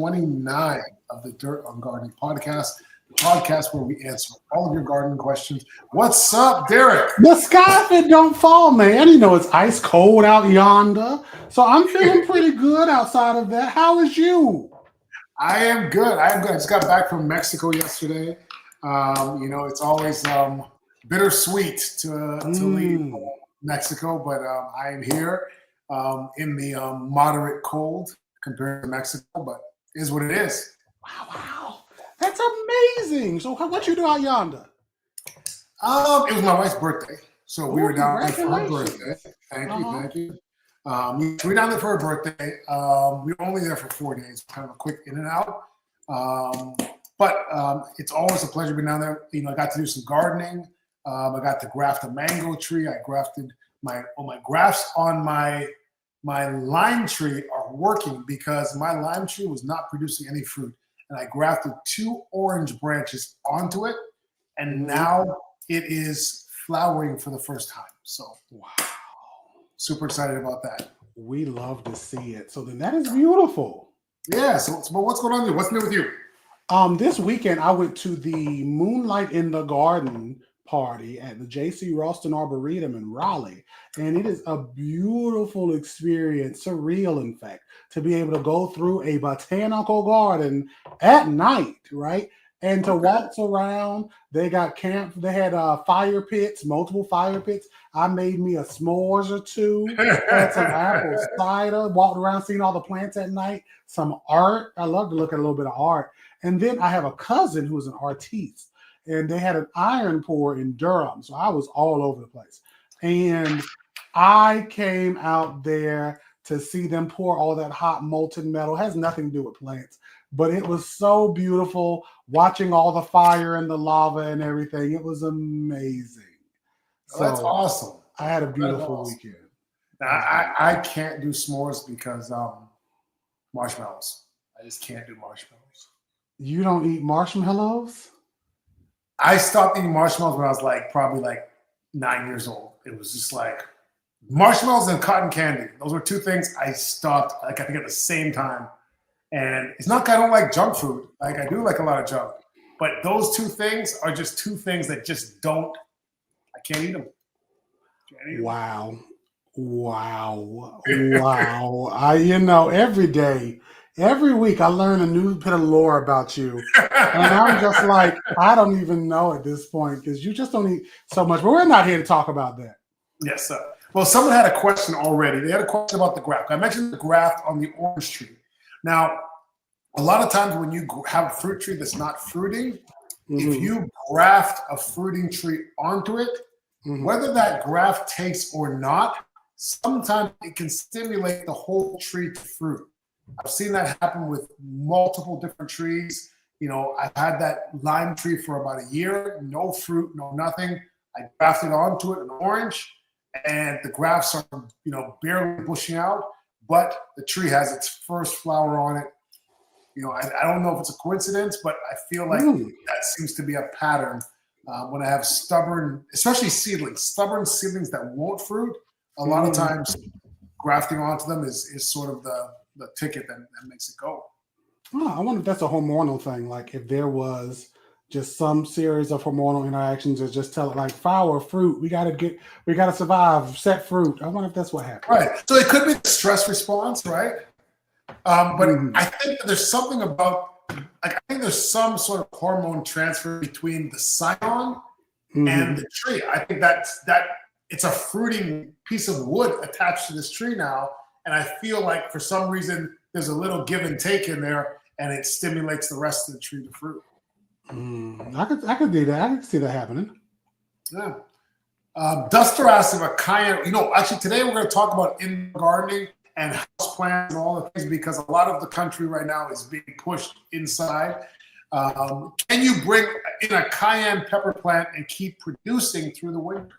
29 of the Dirt on Gardening podcast, the podcast where we answer all of your gardening questions. What's up, Derek? The sky if it don't fall, man. You know, it's ice cold out yonder. So I'm feeling pretty good outside of that. How is you? I am good. I just got back from Mexico yesterday. It's always bittersweet to leave Mexico, but I am here in the moderate cold compared to Mexico, but it is what it is. Wow. That's amazing. So what you do out yonder? It was my wife's birthday, so we were down there for her Congratulations. birthday. Thank you. We were down there for her birthday. We were only there for 4 days, kind of a quick in and out. But it's always a pleasure being down there. You know, I got to do some gardening. I got to graft a mango tree. I grafted my grafts on my lime tree are working because my lime tree was not producing any fruit. And I grafted 2 orange branches onto it, and now it is flowering for the first time. So, wow, super excited about that. We love to see it. So then that is beautiful. Yeah. So what's going on there? What's new with you? This weekend I went to the Moonlight in the Garden party at the J.C. Ralston Arboretum in Raleigh, and it is a beautiful experience, surreal in fact, to be able to go through a botanical garden at night, right? And to walk around. They got camp. They had fire pits, multiple fire pits. I made me a s'mores or two. Had some apple cider. Walked around, seeing all the plants at night. Some art. I love to look at a little bit of art. And then I have a cousin who's an artiste, and they had an iron pour in Durham. So I was all over the place. And I came out there to see them pour all that hot molten metal. It has nothing to do with plants, but it was so beautiful watching all the fire and the lava and everything. It was amazing. So that's awesome. I had a beautiful weekend. Now, I can't do s'mores because marshmallows. I just can't do marshmallows. You don't eat marshmallows? I stopped eating marshmallows when I was probably 9 years old. It was just like marshmallows and cotton candy. Those were 2 things I stopped, I think at the same time. And it's not that I don't like junk food. I do like a lot of junk. But those 2 things are just 2 things that just don't, I can't eat them. Wow. Every day, every week I learn a new bit of lore about you. And I'm just like, I don't even know at this point because you just don't eat so much. But we're not here to talk about that. Yes, sir. Well, someone had a question already. They had a question about the graft. I mentioned the graft on the orange tree. Now, a lot of times when you have a fruit tree that's not fruiting, if you graft a fruiting tree onto it, whether that graft takes or not, sometimes it can stimulate the whole tree to fruit. I've seen that happen with multiple different trees. You know, I've had that lime tree for about a year, no fruit, no nothing. I grafted onto it an orange, and the grafts are, barely pushing out, but the tree has its first flower on it. You know, I don't know if it's a coincidence, but I feel like that seems to be a pattern. When I have especially stubborn seedlings that won't fruit, a lot of times grafting onto them is sort of the ticket that makes it go. Oh, I wonder if that's a hormonal thing. Like if there was just some series of hormonal interactions that just tell it like flower, fruit, we gotta survive, set fruit. I wonder if that's what happened. Right. So it could be the stress response, right? But I think that there's something about, I think there's some sort of hormone transfer between the scion and the tree. I think that it's a fruiting piece of wood attached to this tree now. And I feel like for some reason, there's a little give and take in there, and it stimulates the rest of the tree to fruit. I could do that. I could see that happening. Yeah. Duster asked if a cayenne, actually today we're going to talk about indoor gardening and house plants and all the things because a lot of the country right now is being pushed inside. Can you bring in a cayenne pepper plant and keep producing through the winter?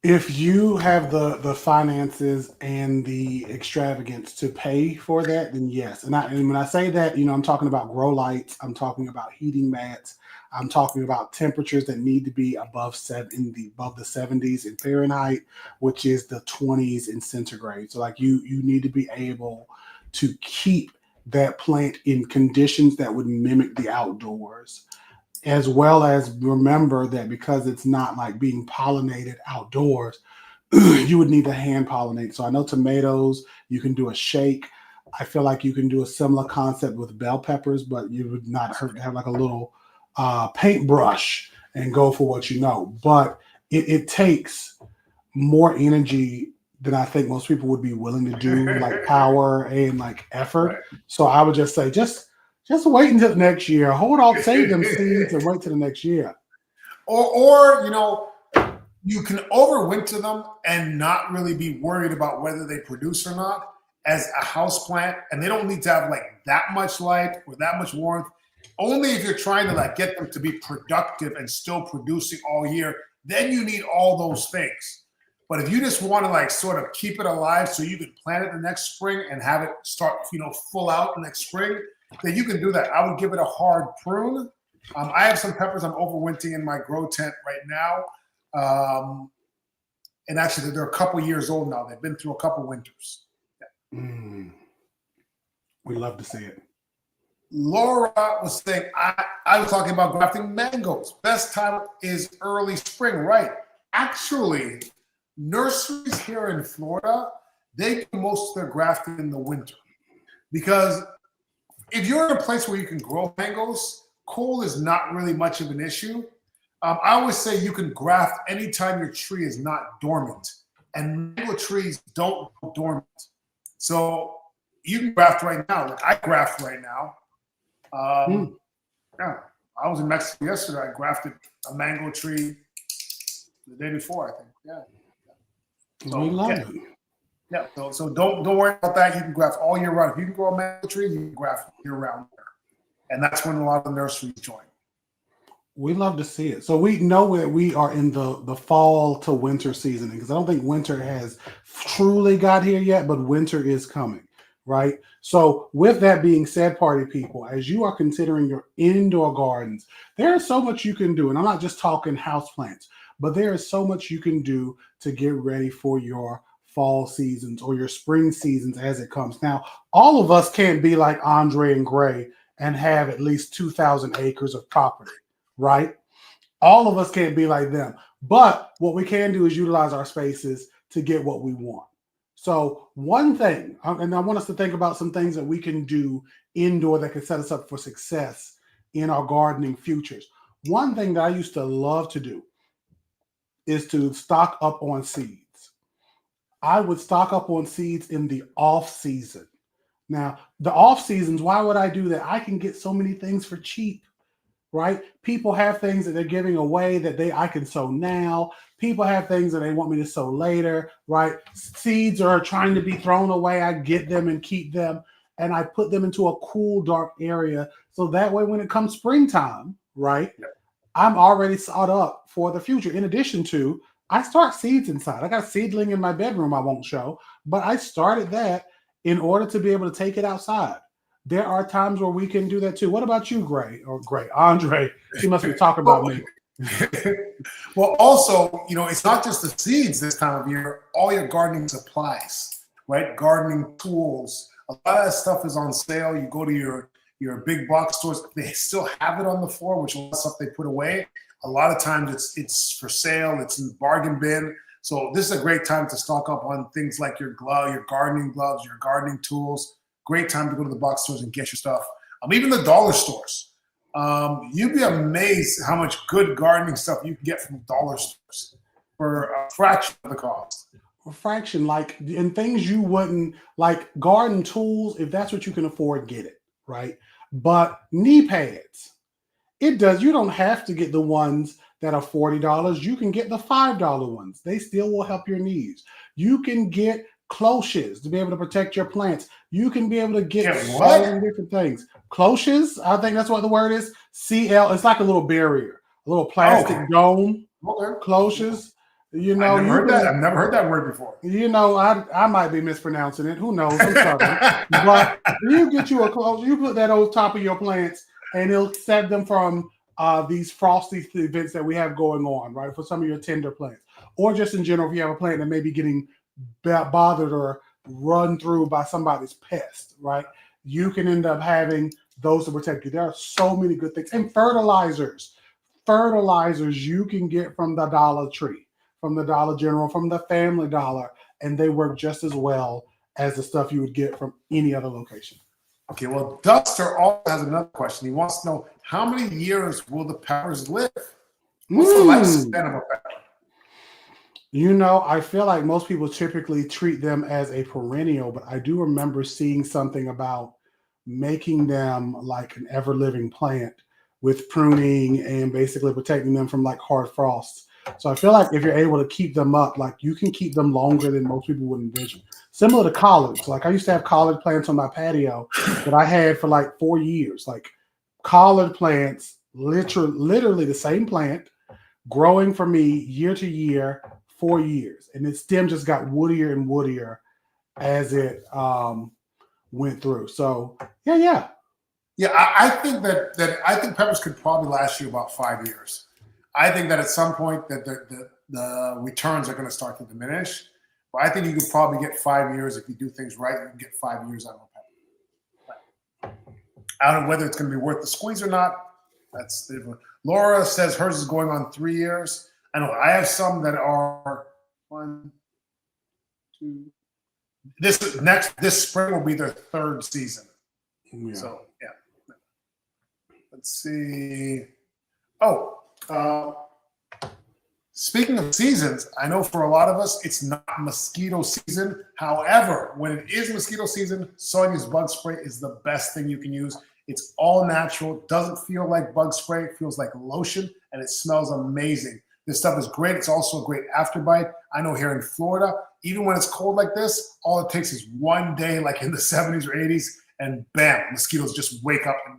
If you have the finances and the extravagance to pay for that, then yes. And when I say that, I'm talking about grow lights. I'm talking about heating mats. I'm talking about temperatures that need to be above the 70s in Fahrenheit, which is the 20s in centigrade. So like you need to be able to keep that plant in conditions that would mimic the outdoors, as well as remember that because it's not like being pollinated outdoors, you would need to hand pollinate. So I know tomatoes, you can do a shake. I feel like you can do a similar concept with bell peppers, but you would not hurt to have like a little paintbrush and go for what you know. But it takes more energy than I think most people would be willing to do, like power and like effort. Right. So I would just say, just wait until the next year. Hold on, save them seeds and wait till the next year. Or you can overwinter them and not really be worried about whether they produce or not as a house plant, and they don't need to have like that much light or that much warmth. Only if you're trying to like get them to be productive and still producing all year, then you need all those things. But if you just want to like sort of keep it alive so you can plant it the next spring and have it start, full out next spring, then you can do that. I would give it a hard prune. I have some peppers I'm overwintering in my grow tent right now. And actually, they're a couple years old now. They've been through a couple winters. We love to see it. Laura was saying, I was talking about grafting mangoes. Best time is early spring, right? Actually, nurseries here in Florida, they do most of their grafting in the winter. Because if you're in a place where you can grow mangoes, cold is not really much of an issue. I always say you can graft anytime your tree is not dormant. And mango trees don't go dormant. So you can graft right now. Like I graft right now. Yeah, I was in Mexico yesterday. I grafted a mango tree the day before, I think. Yeah. So, we love it. Yeah. So don't worry about that. You can graft all year round. If you can grow a mango tree, you can graft year round there. And that's when a lot of the nurseries join. We love to see it. So we know that we are in the fall to winter season, because I don't think winter has truly got here yet, but winter is coming, right? So with that being said, party people, as you are considering your indoor gardens, there is so much you can do. And I'm not just talking houseplants, but there is so much you can do to get ready for your fall seasons or your spring seasons as it comes. Now, all of us can't be like Andre and Gray and have at least 2,000 acres of property, right? All of us can't be like them. But what we can do is utilize our spaces to get what we want. So one thing, and I want us to think about some things that we can do indoor that can set us up for success in our gardening futures. One thing that I used to love to do is to stock up on seeds. I would stock up on seeds in the off season. Now, the off seasons, why would I do that? I can get so many things for cheap, right? People have things that they're giving away that I can sow now. People have things that they want me to sow later, right? Seeds are trying to be thrown away. I get them and keep them, and I put them into a cool, dark area. So that way, when it comes springtime, right, I'm already sawed up for the future. In addition to, I start seeds inside. I got a seedling in my bedroom I won't show, but I started that in order to be able to take it outside. There are times where we can do that too. What about you, Andre? He must be talking about me. Well, also, it's not just the seeds this time of year, all your gardening supplies, right? Gardening tools. A lot of that stuff is on sale. You go to your big box stores, they still have it on the floor, which is stuff they put away. A lot of times it's for sale, it's in the bargain bin. So this is a great time to stock up on things like your gardening gloves, your gardening tools. Great time to go to the box stores and get your stuff. Even the dollar stores. You'd be amazed how much good gardening stuff you can get from dollar stores for a fraction of the cost. A fraction, and things you wouldn't, like garden tools, if that's what you can afford, get it, right? But knee pads, you don't have to get the ones that are $40. You can get the $5 ones. They still will help your knees. You can get cloches to be able to protect your plants. You can be able to get so many different things. Cloches, I think that's what the word is. CL, it's like a little barrier, a little plastic dome. Okay. Cloches. I've never heard that word before. I might be mispronouncing it. Who knows? I'm sorry. But you get you a cloche, you put that on top of your plants, and it'll save them from these frosty events that we have going on, right? For some of your tender plants, or just in general, if you have a plant that may be getting bothered or run through by somebody's pest, right? you can end up having those to protect you. There are so many good things. And fertilizers you can get from the Dollar Tree, from the Dollar General, from the Family Dollar, and they work just as well as the stuff you would get from any other location. Okay, well, Duster also has another question. He wants to know, how many years will the peppers live? What's the lifespan of a pepper? You know, I feel like most people typically treat them as a perennial, but I do remember seeing something about making them like an ever-living plant with pruning and basically protecting them from like hard frosts. So I feel like if you're able to keep them up, like you can keep them longer than most people would envision. Similar to collards. Like I used to have collard plants on my patio that I had for like 4 years. Like collard plants, literally the same plant, growing for me year to year, 4 years. And its stem just got woodier and woodier as it went through. So yeah. Yeah, I think that I think peppers could probably last you about 5 years. I think that at some point that the returns are going to start to diminish. But I think you could probably get 5 years if you do things right. You can get 5 years out of a pepper. I don't know whether it's going to be worth the squeeze or not. That's different. Laura says hers is going on 3 years. I know I have some that are 1, 2. This spring will be their 3rd season. Yeah. So yeah. Let's see. Oh, speaking of seasons, I know for a lot of us it's not mosquito season. However, when it is mosquito season, Sonia's bug spray is the best thing you can use. It's all natural, doesn't feel like bug spray, it feels like lotion, and it smells amazing. This stuff is great. It's also a great afterbite. I know here in Florida, even when it's cold like this, all it takes is one day, like in the 70s or 80s, and bam, mosquitoes just wake up and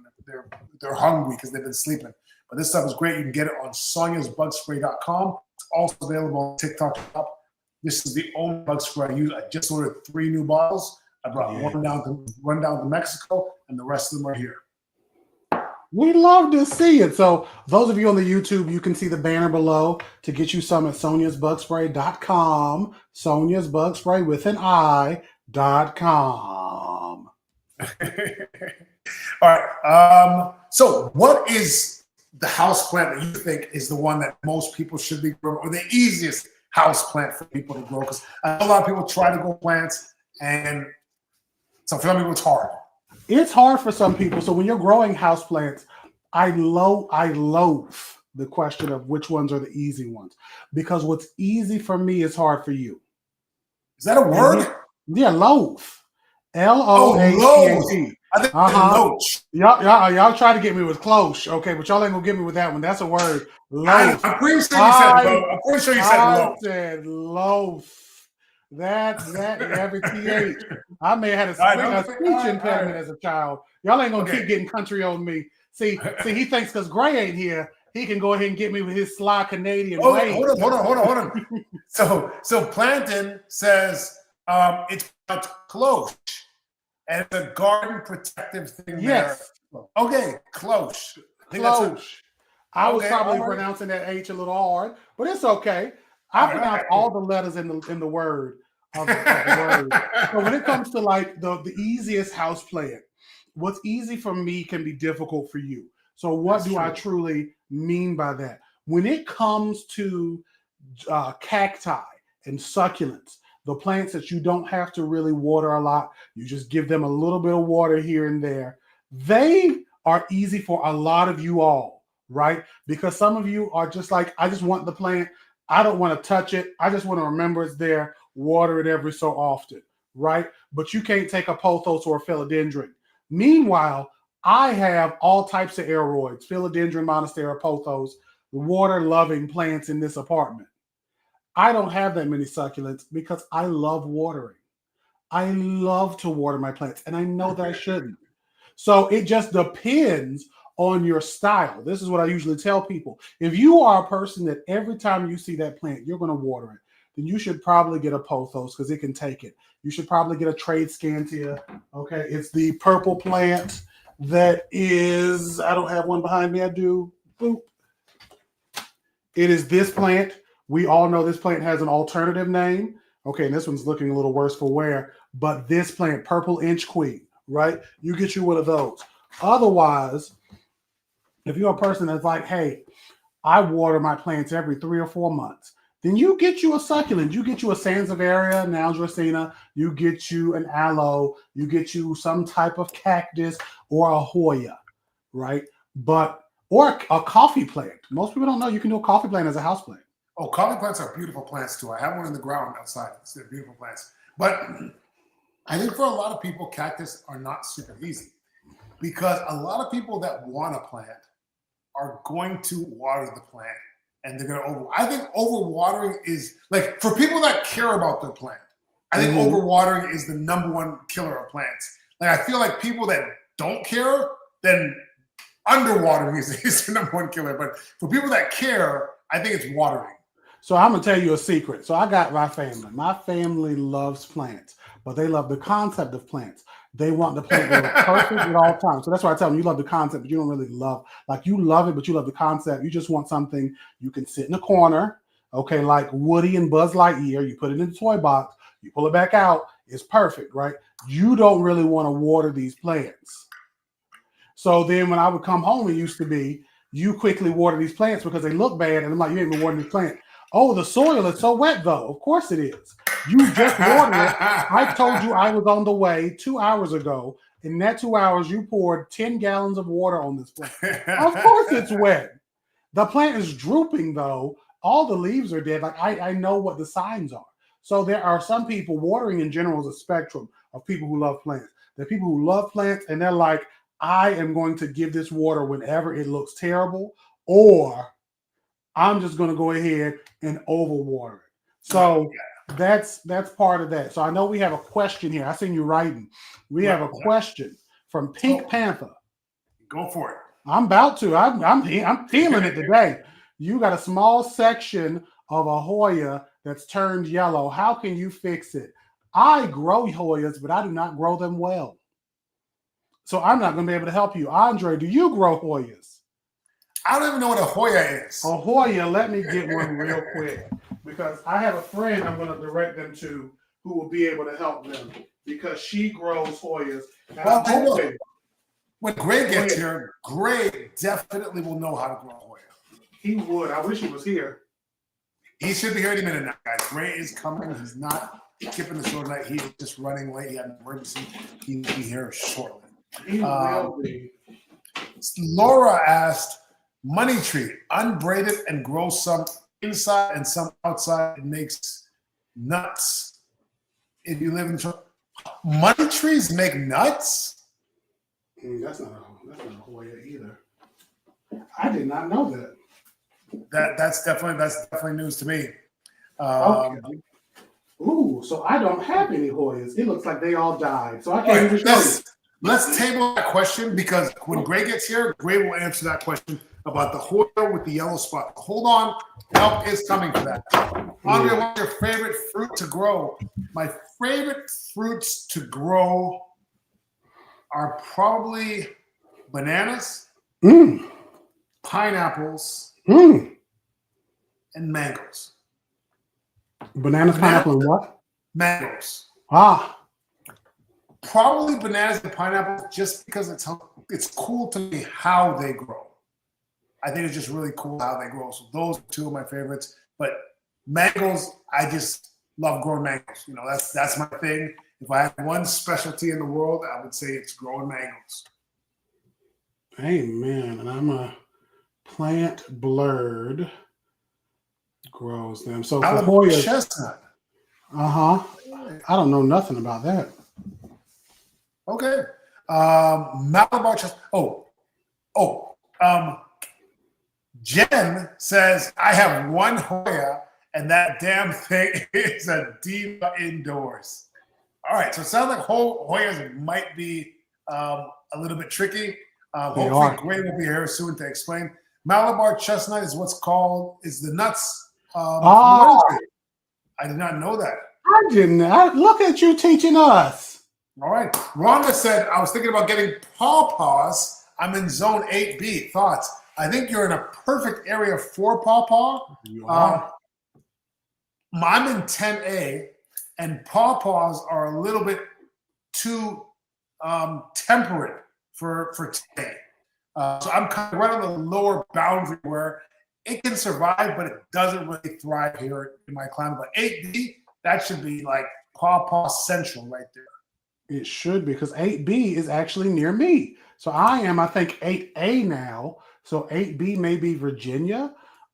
they're hungry because they've been sleeping. But this stuff is great. You can get it on soniasbugspray.com. It's also available on TikTok. This is the only bug spray I use. I just ordered 3 new bottles. I brought one down to Mexico, and the rest of them are here. We love to see it. So those of you on the YouTube, you can see the banner below to get you some at soniasbugspray.com. Sonia's Bug Spray with an I.com. All right. So what is the house plant that you think is the one that most people should be growing, or the easiest house plant for people to grow? Because a lot of people try to grow plants, and so for some people it's hard. It's hard for some people. So when you're growing houseplants, I loathe the question of which ones are the easy ones, because what's easy for me is hard for you. Is that a word? Yeah, loathe. Loath. I think loach. Y'all try to get me with close, okay, but y'all ain't gonna get me with that one. That's a word. Loath. I'm pretty sure you said loach. I'm pretty sure you said loach. I said loath. That every TH. I may have had a speech impediment as a child. Y'all ain't gonna keep getting country on me. See, he thinks because Gray ain't here, he can go ahead and get me with his sly Canadian way. Hold on. So Planton says it's cloche, and it's a garden protective thing. Yes. There. Okay, cloche. Cloche. I was probably pronouncing that H a little hard, but it's okay. I pronounce all the letters in the word of the word. So when it comes to like the easiest house plant, what's easy for me can be difficult for you. So what do I truly mean by that? When it comes to cacti and succulents, the plants that you don't have to really water a lot, you just give them a little bit of water here and there. They are easy for a lot of you all, right? Because some of you are just like, I just want the plant. I don't want to touch it. I just want to remember it's there, water it every so often, right? But you can't take a pothos or a philodendron. Meanwhile, I have all types of aeroids, philodendron, monstera, pothos, water-loving plants in this apartment. I don't have that many succulents because I love watering. I love to water my plants, and I know that I shouldn't. So it just depends on your style. This is what I usually tell people. If you are a person that every time you see that plant, you're going to water it, then you should probably get a pothos because it can take it. You should probably get a trade scantia. Okay, it's the purple plant that is, I don't have one behind me. I do. Boop. It is this plant. We all know this plant has an alternative name. Okay, and this one's looking a little worse for wear, but this plant, purple inch queen. right? You get you one of those. Otherwise, if you're a person that's like, hey, I water my plants every 3 or 4 months, then you get you a succulent, you get you a Sansevieria, Naldracina, you get you an aloe, you get you some type of cactus or a Hoya, right? But or a coffee plant. Most people don't know you can do a coffee plant as a house plant. Oh, coffee plants are beautiful plants too. I have one in the ground outside. They're beautiful plants. But I think for a lot of people, cactus are not super easy because a lot of people that want a plant are going to water the plant and they're going to over. I think overwatering is like for people that care about their plant. I think overwatering is the number one killer of plants. Like I feel like people that don't care, then underwatering is the number one killer. But for people that care, I think it's watering. So I'm gonna tell you a secret. So I got my family. My family loves plants, but they love the concept of plants. They want the plant to look perfect at all times. So that's why I tell them you love the concept, but you don't really love, like you love it, but you love the concept. You just want something you can sit in a corner, okay, like Woody and Buzz Lightyear. You put it in the toy box, you pull it back out, it's perfect, right? You don't really want to water these plants. So then when I would come home, it used to be you quickly water these plants because they look bad. And I'm like, you ain't been watering these plants. Oh, the soil is so wet, though. Of course it is. You just watered it. I told you I was on the way 2 hours ago. In that 2 hours, you poured 10 gallons of water on this plant. Of course it's wet. The plant is drooping, though. All the leaves are dead. Like I know what the signs are. So there are some people, watering in general is a spectrum of people who love plants. There are people who love plants, and they're like, I am going to give this water whenever it looks terrible, or I'm just going to go ahead and overwater it. So that's part of that. So I know we have a question here. I seen you writing. We have a question from Pink Panther. Go for it. I'm about to. I'm feeling it today. You got a small section of a Hoya that's turned yellow. How can you fix it? I grow Hoyas, but I do not grow them well. So I'm not going to be able to help you. Andre, do you grow Hoyas? I don't even know what a Hoya is. A Hoya, let me get one real quick because I have a friend I'm going to direct them to who will be able to help them because she grows Hoyas. Well, when Gray gets here, Gray definitely will know how to grow Hoya. He would. I wish he was here. He should be here any minute now, guys. Gray is coming. He's not skipping the show tonight. He's just running late. He had an emergency. He'll be here shortly. He will be. Laura asked, money tree, unbraided and grow some inside and some outside. It makes nuts. If you live in money trees make nuts? That's not a Hoya either. I did not know that. That's definitely news to me. Okay. Ooh, so I don't have any Hoyas. It looks like they all died. So I can't even show you. Let's table that question because when Gray gets here, Gray will answer that question about the Hoya with the yellow spot. Hold on, help is coming for that. Andre, what's your favorite fruit to grow? My favorite fruits to grow are probably bananas, pineapples, and mangoes. Bananas, pineapple, and what? Mangoes. Probably bananas and pineapples just because it's cool to me how they grow. I think it's just really cool how they grow. So those are two of my favorites. But mangoes, I just love growing mangoes. You know, that's my thing. If I had one specialty in the world, I would say it's growing mangoes. Amen. And I'm a plant blurred grows them. So for Hoya, chestnut. I don't know nothing about that. Okay. Malabar chestnut. Jen says, I have one Hoya, and that damn thing is a diva indoors. All right, so it sounds like Hoyas might be a little bit tricky. Hopefully, Gray will be here soon to explain. Malabar chestnut is is the nuts. I did not know that. I didn't. Look at you teaching us. All right. Rhonda said, I was thinking about getting pawpaws. I'm in zone 8B. Thoughts? I think you're in a perfect area for pawpaw. I'm in 10A, and pawpaws are a little bit too temperate for today. So I'm kind of right on the lower boundary where it can survive, but it doesn't really thrive here in my climate. But 8B, that should be like Paw Central right there. It should be because 8B is actually near me. So I am, I think, 8A now. So 8B may be Virginia,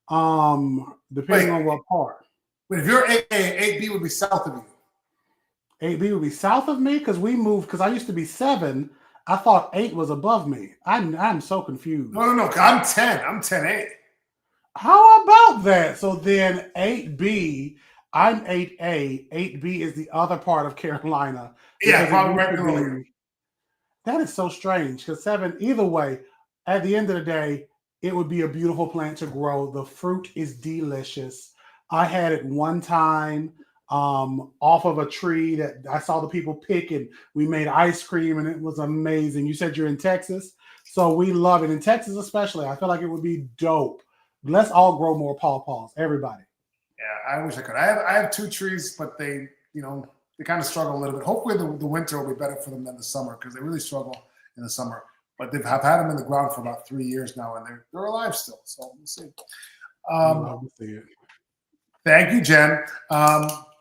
depending on what part. But if you're 8A, 8B would be south of you. 8B would be south of me because we moved, because I used to be 7. I thought 8 was above me. I'm so confused. No. I'm 10. I'm 10A. How about that? So then 8B, I'm 8A. 8B is the other part of Carolina. Yeah, probably right earlier. That is so strange because 7, either way, at the end of the day, it would be a beautiful plant to grow. The fruit is delicious. I had it one time off of a tree that I saw the people pick, and we made ice cream, and it was amazing. You said you're in Texas, so we love it. In Texas especially, I feel like it would be dope. Let's all grow more pawpaws, everybody. Yeah, I wish I could. I have 2 trees, but they kind of struggle a little bit. Hopefully the winter will be better for them than the summer because they really struggle in the summer. But I've had them in the ground for about 3 years now, and they're alive still. So we'll see. Love to see it. Thank you, Jen.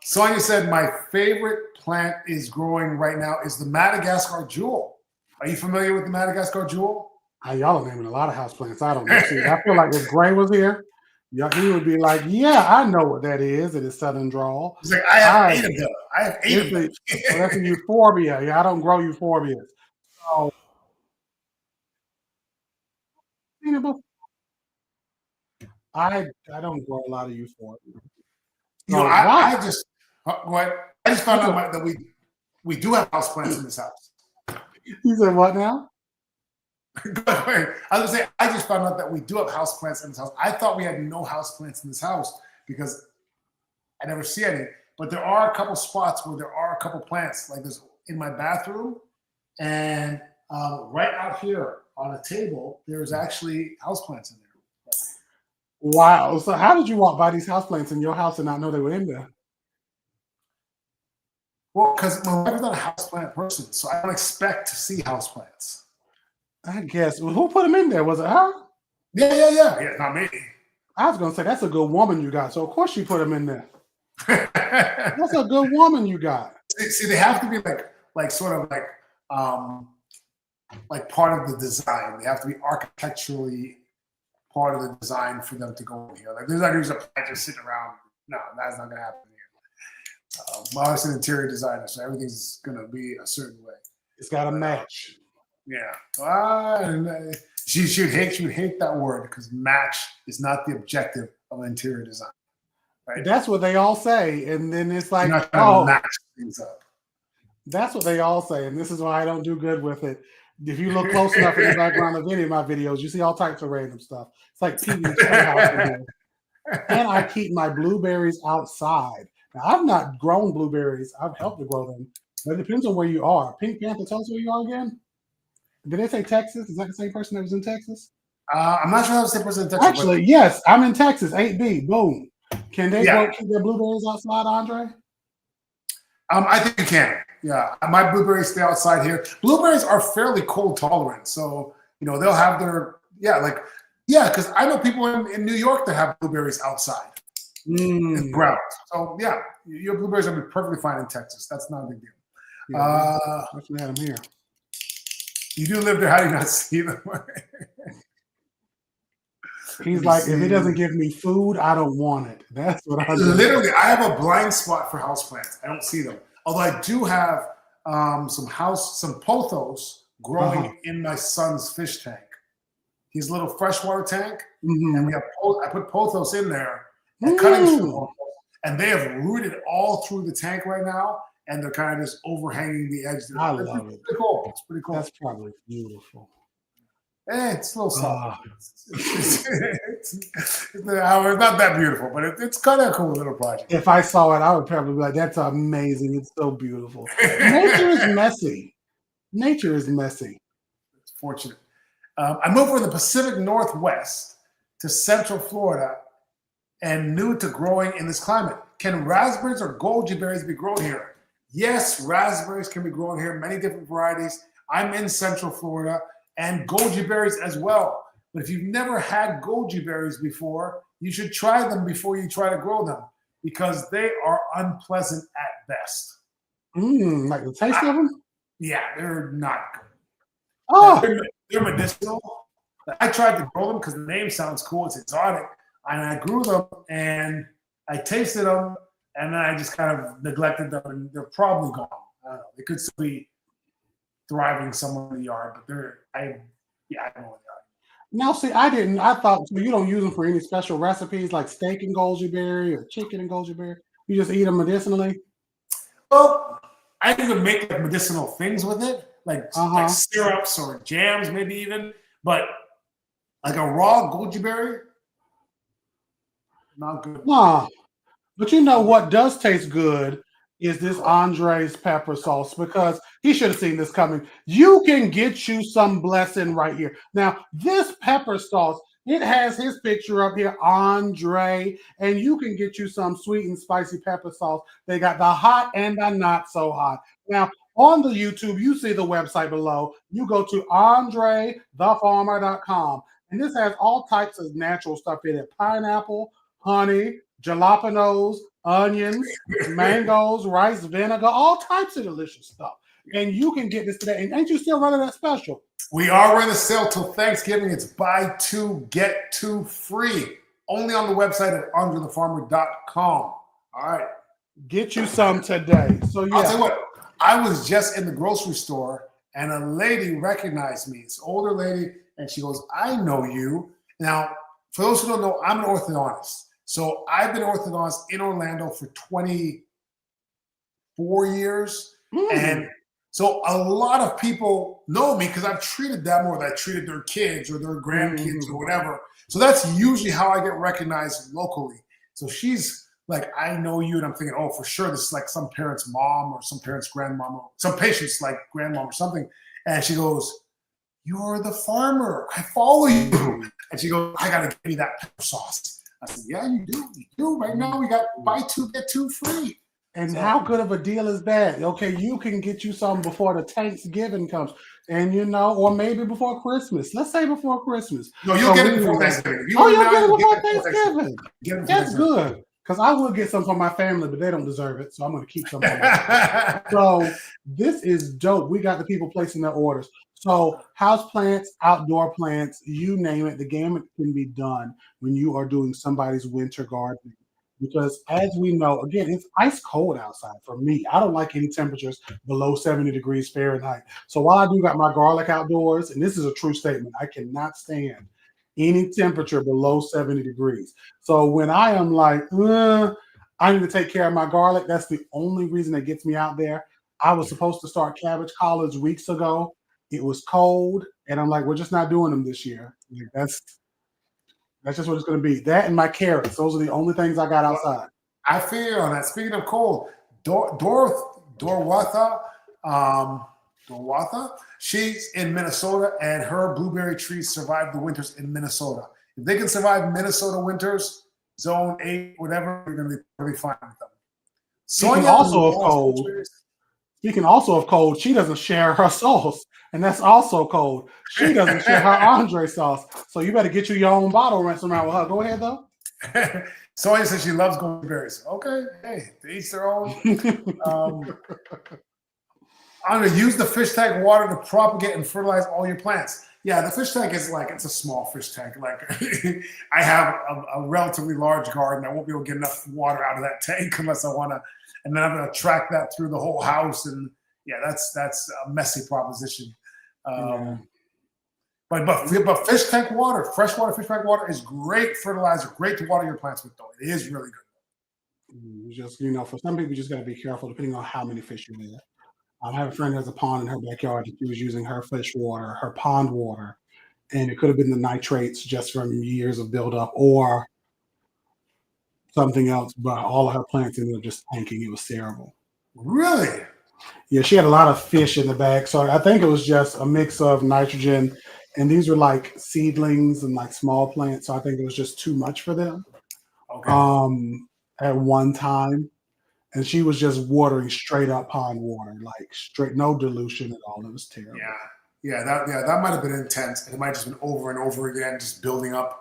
Sonia said my favorite plant is growing right now is the Madagascar jewel. Are you familiar with the Madagascar jewel? Y'all are naming a lot of houseplants. I don't know. See, I feel like if Gray was here, he would be like, yeah, I know what that is in his southern drawl. He's like, I have 8 of them. I have 8 of them. So that's a euphorbia. Yeah, I don't grow euphorbias. So, I don't grow a lot of euphorbia. I just found out that we do have houseplants in this house. You said what now? I was gonna say I just found out that we do have houseplants in this house. I thought we had no houseplants in this house because I never see any. But there are a couple spots where there are a couple plants, like this in my bathroom, and right out here on a table, there's actually houseplants in there. Wow. So how did you walk by these houseplants in your house and not know they were in there? Well, because my wife is not a houseplant person, so I don't expect to see houseplants. I guess. Well, who put them in there? Was it her? Yeah, not me. I was gonna say that's a good woman you got. So of course she put them in there. That's a good woman you got. See, they have to be like sort of like part of the design. They have to be architecturally part of the design for them to go in here. Like there's not just a plant just sitting around. No, that's not gonna happen here. My wife's an interior designer, so everything's gonna be a certain way. It's got to match. Yeah. She would hate that word because match is not the objective of interior design. Right? That's what they all say, and then it's like, you're not trying to match things up. That's what they all say, and this is why I don't do good with it. If you look close enough in the background of any of my videos, you see all types of random stuff. It's like PV's house in here. And I keep my blueberries outside. Now, I've not grown blueberries. I've helped to grow them. But it depends on where you are. Pink Panther, tell us where you are again. Did they say Texas? Is that the same person that was in Texas? I'm not sure that was the same person in Texas. Actually, yes, I'm in Texas. 8B, boom. Can they keep their blueberries outside, Andre? I think you can. Yeah, my blueberries stay outside here. Blueberries are fairly cold tolerant, so they'll have their because I know people in New York that have blueberries outside in ground. So yeah, your blueberries will be perfectly fine in Texas. That's not a big deal. Yeah, we had them here. You do live there. How do you not see them? He's like, if it doesn't give me food, I don't want it. That's what I do. Literally, I have a blind spot for houseplants. I don't see them. Although I do have some pothos growing in my son's fish tank. His little freshwater tank, and I put pothos in there and cuttings from pothos, and they have rooted all through the tank right now, and they're kind of just overhanging the edge. I love it. Pretty cool. It's pretty cool. That's probably beautiful. It's a little soft. It's not that beautiful, but it's kind of a cool little project. If I saw it, I would probably be like, that's amazing. It's so beautiful. Nature is messy. Nature is messy. It's fortunate. I moved from the Pacific Northwest to Central Florida and new to growing in this climate. Can raspberries or goji berries be grown here? Yes, raspberries can be grown here, many different varieties. I'm in Central Florida, and goji berries as well. But if you've never had goji berries before, you should try them before you try to grow them because they are unpleasant at best. Like the taste of them? Yeah, they're not good. Oh, They're medicinal. I tried to grow them because the name sounds cool. It's exotic. And I grew them and I tasted them and then I just kind of neglected them and they're probably gone. I don't know. They could still be thriving somewhere in the yard, but I don't know what they are. now see, I thought so you don't use them for any special recipes like steak and goji berry or chicken and goji berry. You just eat them medicinally? Well, I even make like medicinal things with it, like syrups or jams, maybe even. But like a raw goji berry, not good. Nah. But you know what does taste good is this Andre's pepper sauce because he should have seen this coming. You can get you some blessing right here. Now, this pepper sauce, it has his picture up here, Andre, and you can get you some sweet and spicy pepper sauce. They got the hot and the not so hot. Now, on the YouTube, you see the website below. You go to andrethefarmer.com, and this has all types of natural stuff in it. Pineapple, honey, jalapenos, onions, mangoes, rice vinegar, all types of delicious stuff. And you can get this today. And ain't you still running that special? We are running a sale till Thanksgiving. It's buy two, get two free. Only on the website at andrethefarmer.com. All right. Get you some today. So yeah. I'll tell you what, I was just in the grocery store and a lady recognized me. It's an older lady, and she goes, I know you. Now, for those who don't know, I'm an orthodontist. So I've been orthodontist in Orlando for 24 years. And so a lot of people know me because I've treated them or I treated their kids or their grandkids or whatever. So that's usually how I get recognized locally. So she's like, I know you. And I'm thinking, oh, for sure, this is like some parent's mom or some parent's grandmom or some patient's like grandmom or something. And she goes, you're the farmer. I follow you. And she goes, I got to give you that pepper sauce. I said, yeah, you do. You do. Right now we got buy two, get two free. And how good of a deal is that? Okay, you can get you some before the Thanksgiving comes. And you know, or maybe before Christmas. Let's say before Christmas. No, you'll get it before Thanksgiving. You'll get it before Thanksgiving. That's good. Because I will get some for my family, but they don't deserve it. So I'm going to keep some for myself. So this is dope. We got the people placing their orders. So house plants, outdoor plants, you name it, the gamut can be done when you are doing somebody's winter gardening. Because as we know, again, it's ice cold outside for me. I don't like any temperatures below 70 degrees Fahrenheit. So while I do got my garlic outdoors, and this is a true statement, I cannot stand any temperature below 70 degrees. So when I am like, I need to take care of my garlic, that's the only reason that gets me out there. I was supposed to start cabbage collards weeks ago. It was cold, and I'm like, we're just not doing them this year. Like, that's just what it's going to be. That and my carrots. Those are the only things I got outside. I feel on that. Speaking of cold, Dorwatha, she's in Minnesota, and her blueberry trees survive the winters in Minnesota. If they can survive Minnesota winters, zone 8, whatever, you're going to be really fine with them. Speaking also of cold, she doesn't share her sauce, and that's also cold. She doesn't share her Andre sauce, so you better get you your own bottle rinsing around with her. Go ahead, though. Sonia says she loves goji berries. Okay, hey, to each their own. I'm going to use the fish tank water to propagate and fertilize all your plants. Yeah, the fish tank is like, it's a small fish tank. Like I have a relatively large garden. I won't be able to get enough water out of that tank unless I want to. And then I'm going to track that through the whole house. And yeah, that's a messy proposition. But fish tank water, freshwater fish tank water is great fertilizer, great to water your plants with, though. It is really good. Just, for some people, you just got to be careful depending on how many fish you have. I have a friend who has a pond in her backyard that she was using her fish water, her pond water, and it could have been the nitrates just from years of buildup or something else, but all of her plants ended up just tanking. It was terrible. Really? Yeah, she had a lot of fish in the bag. So I think it was just a mix of nitrogen, and these were like seedlings and like small plants. So I think it was just too much for them at one time. and she was just watering straight up pond water, like straight, no dilution at all. It was terrible. That might have been intense, and it might have just been over and over again, just building up.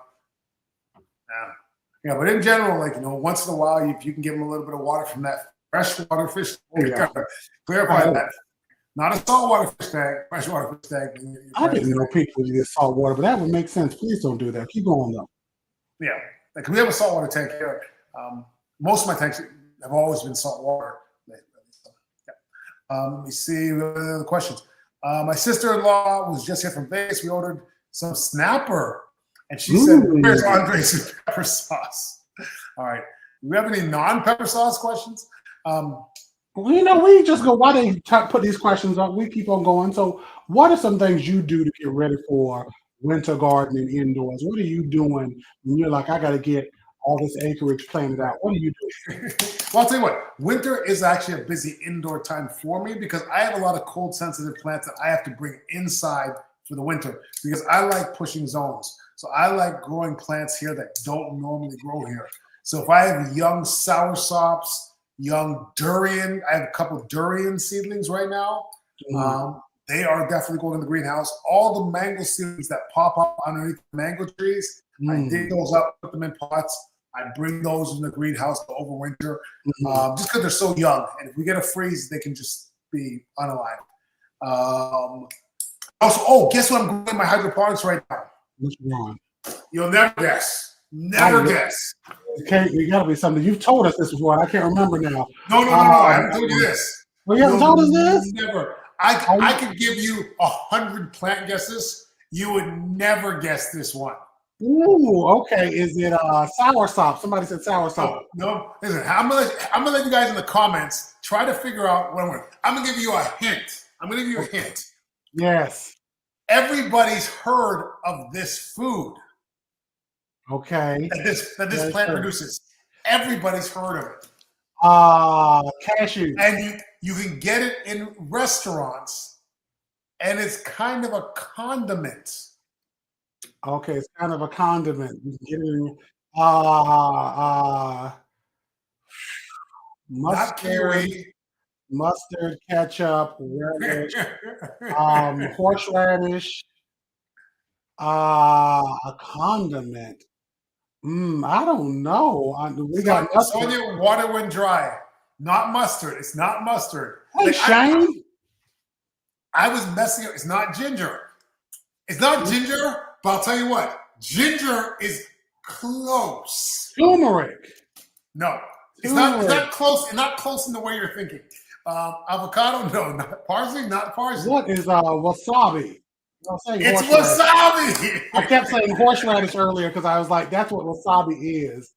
Yeah, but in general, like once in a while, if you can give them a little bit of water from that freshwater fish, clarify that. Not a saltwater fish tank, freshwater fish tank. I didn't know people use saltwater, but that would make sense. Please don't do that. Keep going though. Yeah, like we have a saltwater tank here. Most of my tanks have always been saltwater. Let me see the questions. My sister-in-law was just here from Vegas. We ordered some snapper, and she said, "Where's Andre's pepper sauce?" All right. Do we have any non-pepper sauce questions? We just go. Why they put these questions up? We keep on going. So, what are some things you do to get ready for winter gardening indoors? What are you doing when you're like, I got to get all this acreage planted out? What are you doing? Well, I'll tell you what. Winter is actually a busy indoor time for me because I have a lot of cold-sensitive plants that I have to bring inside for the winter because I like pushing zones. So I like growing plants here that don't normally grow here. So if I have young soursops, young durian. I have a couple of durian seedlings right now. They are definitely going in the greenhouse. All the mango seedlings that pop up underneath the mango trees, I dig those up, put them in pots. I bring those in the greenhouse to overwinter just because they're so young. And if we get a freeze, they can just be unalive. Also, guess what I'm growing in my hydroponics right now? Which one? You'll never guess. Never guess. Okay, it got to be something. You've told us this before. I can't remember now. No. I haven't told you this. Well, you haven't told us this? Never. I could give you 100 plant guesses. You would never guess this one. Ooh, okay. Is it soursop? Somebody said soursop. No. Listen, I'm gonna let you guys in the comments try to figure out what I'm gonna give you a hint. Yes. Everybody's heard of this food. Okay. That this plant produces. Everybody's heard of it. Cashew. And you can get it in restaurants, and it's kind of a condiment. Okay, it's kind of a condiment. You can get it in mustard, ketchup, relish, horseradish, a condiment. I don't know. We got mustard. Sonia, water when dry. Not mustard. It's not mustard. Hey, Shane. I was messing up. It's not ginger. It's not ginger, but I'll tell you what. Ginger is close. Turmeric. No. It's not close. It's not close in the way you're thinking. Avocado, no. Not parsley, not parsley. What is wasabi? It's wasabi. I kept saying horseradish earlier because I was like, that's what wasabi is.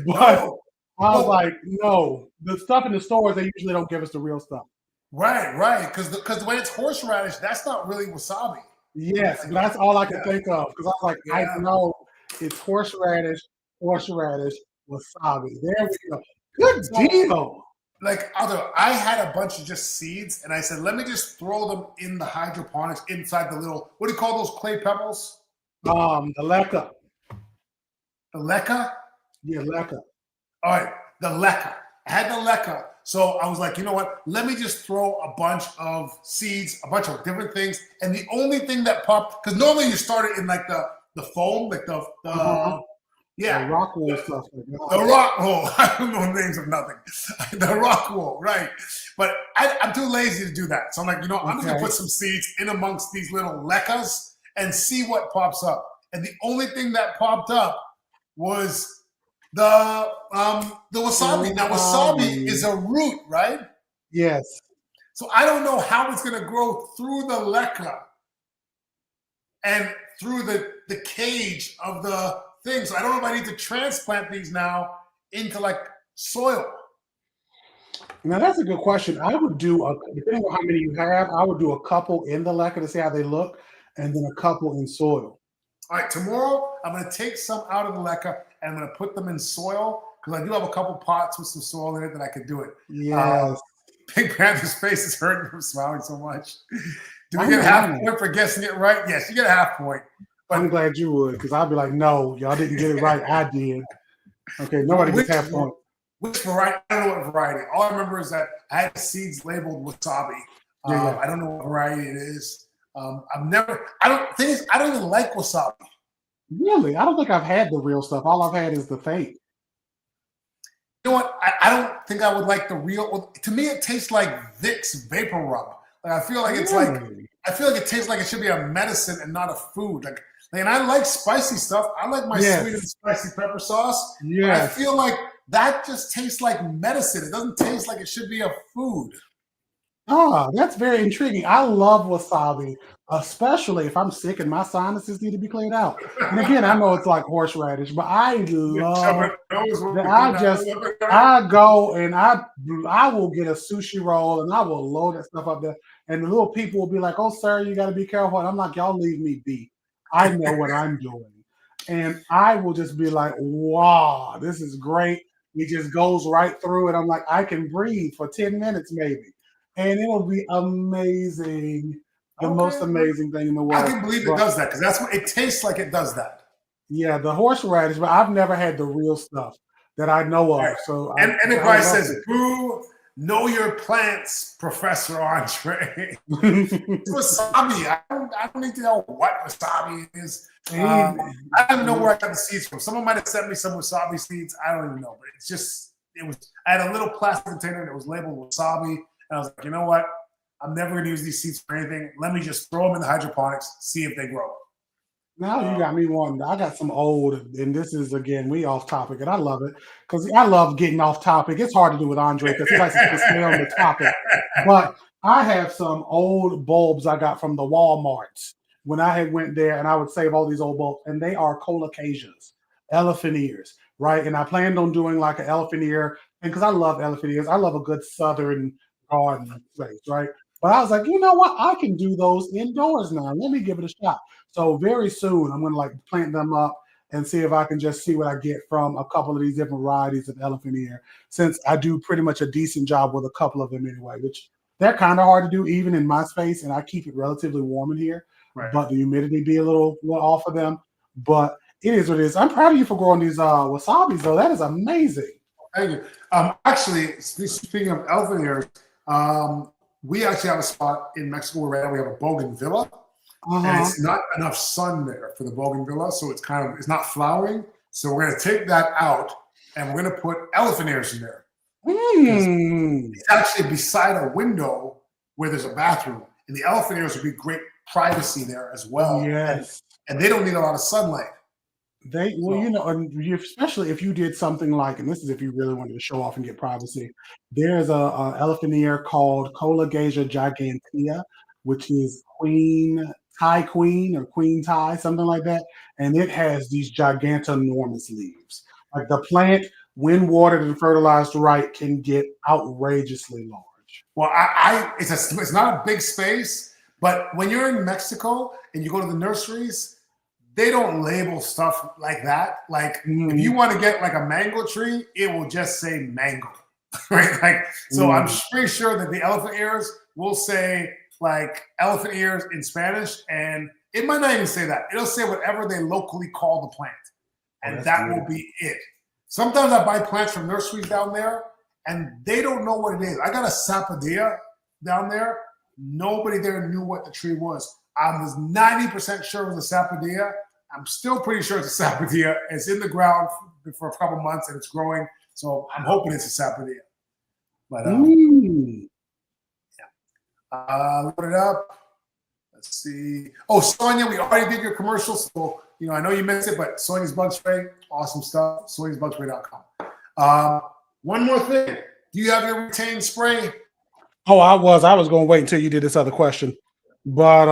But I was like, no. The stuff in the stores, they usually don't give us the real stuff. Right. Because when it's horseradish, that's not really wasabi. Yes, that's all I could think of. Because I was like, I know it's horseradish, wasabi. There we go. Good deal. Like I had a bunch of just seeds, and I said, let me just throw them in the hydroponics inside the little, what do you call those clay pebbles? The leca. The leca? Yeah, leca. All right, the leca. I had the leca. So I was like, you know what? Let me just throw a bunch of seeds, a bunch of different things. And the only thing that popped, because normally you start it in like the foam, like the rock wool stuff. The rock wool. I don't know the names of nothing. The rock wool, right. But I'm too lazy to do that. So I'm like, I'm just going to put some seeds in amongst these little lecas and see what pops up. And the only thing that popped up was the wasabi. Now, wasabi is a root, right? Yes. So I don't know how it's going to grow through the leca and through the cage of the thing. So I don't know if I need to transplant these now into like soil. Now that's a good question. I would do depending on how many you have, I would do a couple in the leca to see how they look, and then a couple in soil. All right, tomorrow I'm going to take some out of the leca and I'm going to put them in soil because I do have a couple pots with some soil in it that I could do it. Yes. Pink Panther's face is hurting from smiling so much. Do we get a half point for guessing it right? Yes, you get a half point. But I'm glad you would, because I'd be like, no, y'all didn't get it right. I did. Okay, nobody gets half point. Which variety? I don't know what variety. All I remember is that I had seeds labeled wasabi. Yeah. I don't know what variety it is. I've never. I don't. Thing is, I don't even like wasabi. Really? I don't think I've had the real stuff. All I've had is the fake. You know what? I don't think I would like the real. Well, to me, it tastes like Vicks Vapor Rub. Like, I feel like it's like. Really? I feel like it tastes like it should be a medicine and not a food. And I like spicy stuff. I like my sweet and Yes. spicy pepper sauce. But I Yes. feel like that just tastes like medicine. It doesn't taste like it should be a food. Ah, that's very intriguing. I love wasabi, especially if I'm sick and my sinuses need to be cleaned out. And again, I know it's like horseradish, but I love that. I go and I will get a sushi roll and I will load that stuff up there. And the little people will be like, "Oh, sir, you got to be careful." And I'm like, "Y'all leave me be. I know what I'm doing." And I will just be like, "Wow, this is great." It just goes right through it. I'm like, I can breathe for 10 minutes maybe, and it'll be amazing. The most Okay, amazing thing in the I world. can believe it But does that because that's what it tastes like. It does that. yeah, the horseradish, but I've never had the real stuff that I know Right. of. So And I everybody love says, "Boo! Know your plants, Professor Andre." it. Wasabi. I don't need to know what wasabi is. See, I don't even know where I got the seeds from. Someone might have sent me some wasabi seeds. I don't even know, but it was. I had a little plastic container that was labeled wasabi, and I was like, you know what? I'm never going to use these seeds for anything. Let me just throw them in the hydroponics, see if they grow. now you Um, got me wanting. I got some old, and this is again we off topic, and I love it because I love getting off topic. It's hard to do with Andre because he likes to stay on the topic. But I have some old bulbs I got from the Walmarts when I had went there, and I would save all these old bulbs, and they are colocasias, elephant ears, right? And I planned on doing like an elephant ear, and because I love elephant ears, I love a good southern garden space, right? But I was like, you know what? I can do those indoors now. Let me give it a shot. So very soon, I'm gonna like plant them up and see if I can just see what I get from a couple of these different varieties of elephant ear. Since I do pretty much a decent job with a couple of them anyway, which they're kind of hard to do even in my space, and I keep it relatively warm in here. right. But the humidity be a little off of them. But it is what it is. I'm proud of you for growing these wasabis though. That is amazing. Thank you. Actually, speaking of elephant ears, we actually have a spot in Mexico where right now we have a bougainvillea, Uh and huh. it's not enough sun there for the bougainvillea, so it's not flowering. So we're going to take that out, and we're going to put elephant ears in there because Hmm. it's actually beside a window where there's a bathroom, and the elephant ears would be great privacy there as well, Yes. and they don't need a lot of sunlight. They well, So and especially if you did something like, and this is if you really wanted to show off and get privacy. There's a elephant ear called Cologasia gigantea, which is Thai queen or queen Thai, something like that, and it has these gigantonormous leaves. Like the plant, when watered and fertilized right, can get outrageously large. well, it's not a big space, but when you're in Mexico and you go to the nurseries, they don't label stuff like that. Like if you Mhm, want to get like a mango tree, it will just say mango, right? Like so, I'm mhm. pretty sure that the elephant ears will say like elephant ears in Spanish, and it might not even say that. It'll say whatever they locally call the plant, Oh, and that's that will beautiful. be it. Sometimes I buy plants from nurseries down there, and they don't know what it is. I got a sapodilla down there. Nobody there knew what the tree was. I was 90% sure it was a sapodilla. I'm still pretty sure it's a sapodilla. It's in the ground for a couple months and it's growing. So I'm hoping it's a sapodilla. But Mm. load it up. Let's see. Oh, Sonia, we already did your commercial. So, I know you missed it, but Sonia's Bug Spray, awesome stuff. Sonia'sBugSpray.com. One more thing. Do you have your retained spray? Oh, I was going to wait until you did this other question, but